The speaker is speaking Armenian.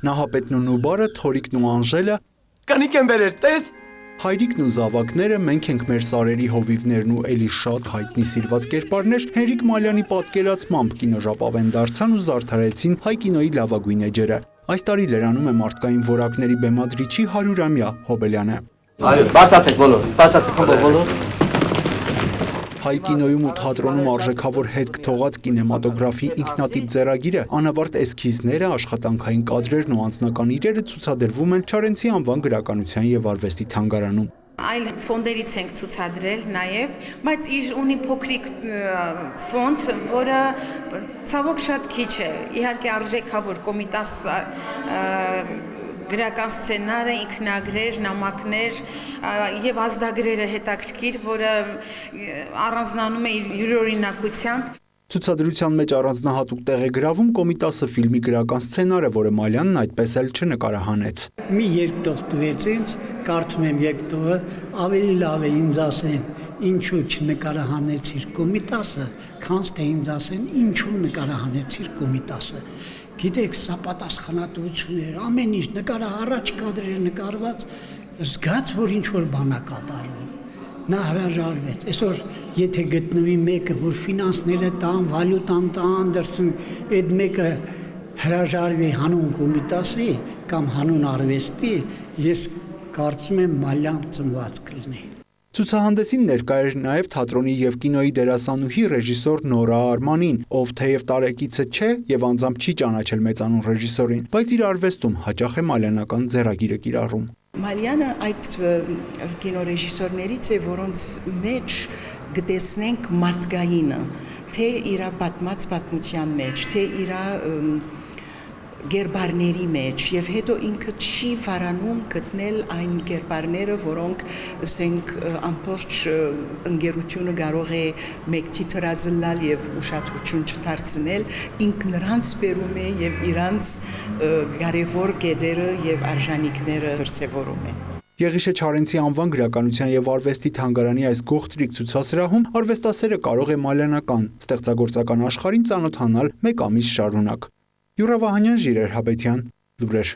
Նահապետն ու Նուբարը, Թորիկն ու Անժելը, Կանիք եմ բերել, տես։ հայրիկն ու զավակները, մենք ենք մեր սարերի հովիվներն ու էլի շատ հայտնի սիրված կերպարներ Հենրիկ Մալյանի պատկերացմամբ կինոժապավեն դարձան ու զարդարեցին հայ կինոյի լավագույն էջերը։ Այս տարի լրանում է մարդկային որակների բեմադրիչի 100-ամյա Հոբելյանը։ Այո, բացացեք բոլոր։ Հայ կինոյում ու թատրոնում արժեքավոր հետք թողած կինեմատոգրաֆի ինքնատիպ ձեռագիրը, անավարտ էսքիզները, աշխատանքային կադրերն ու անձնական իրերը ցուցադրվում են Չարենցի անվան գրականության եւ արվեստի թանգարանում։ Այլ ֆոնդերից ենք ցուցադրել նաև, բայց իր ունի փոքրիկ ֆոնդ, որը ցավոք շատ քիչ է։ Իհարկե արժեքավոր Կոմիտաս գրական սցենարը, ինքնագրեր, նամակներ եւ ազդագրերը հետաքրքիր, որը առանձնանում է իր յուրօրինակությամբ։ Ցուցադրության մեջ առանձնահատուկ տեղ է գրավում Կոմիտասը ֆիլմի գրական սցենարը, որը Մալյանն այդպես էլ չնկարահանեց։ Մի երկտող տվեց ինձ, կարդում եմ երկտողը, ավելի լավ է ինձ ասեն, ինչու չնկարահանեցիր Կոմիտասը, քան թե ինձ ասեն, ինչու նկարահանեցիր Կոմիտասը։ Գիտեք, սա պատասխանատվություն էր, ամեն ինչ նկարը առաջ կադրեր նկարված, զգաց, որ ինչ-որ բան է կատարվում։ Նա հրաժարվեց։ Այսօր եթե գտնվի մեկը, որ ֆինանսները տան, վալյուտան տան, դրսն այդ մեկը հրաժարվի հանուն Կոմիտասի կամ հանուն արվեստի, ես կարծում եմ Մալյան ծնված կլինի։ Ցուցահանդեսին ներկա էր նաև թատրոնի եւ կինոյի դերասանուհի ռեժիսոր Նորա Արմանին, ով թեև տարեկիցը չէ եւ անձամբ չի ճանաչել մեծանուն ռեժիսորին, բայց իր արվեստում հաճախ է մալյանական ձեռագիրը կիրառում։ Մալյանը այդ կինոռեժիսորներից է, որոնց մեջ գտեսնենք մարդկայինը, թե իր պատմած պատմության մեջ, թե իր գերբարների մեջ եւ հետո ինքը չի վարանում գտնել այն գերբարները, որոնք ասենք ամբողջ ընկերությունը կարող է մեկ թիթրածլալ եւ ուշադրություն չդարձնել, ինք նրանց բերում է եւ իրանց կարևոր կետերը եւ արժանինքները դրսեւորում է։ Եղիշե Չարենցի անվան գրականության եւ արվեստի թանգարանի այս գողտրիկ ցուցասրահում արվեստասերը կարող է մալյանական ստեղծագործական աշխարհին ծանոթանալ մեկ ամիս շարունակ։ Յուրա Վահանյան, Ժիրայր Հաբետյան, Լուրեր։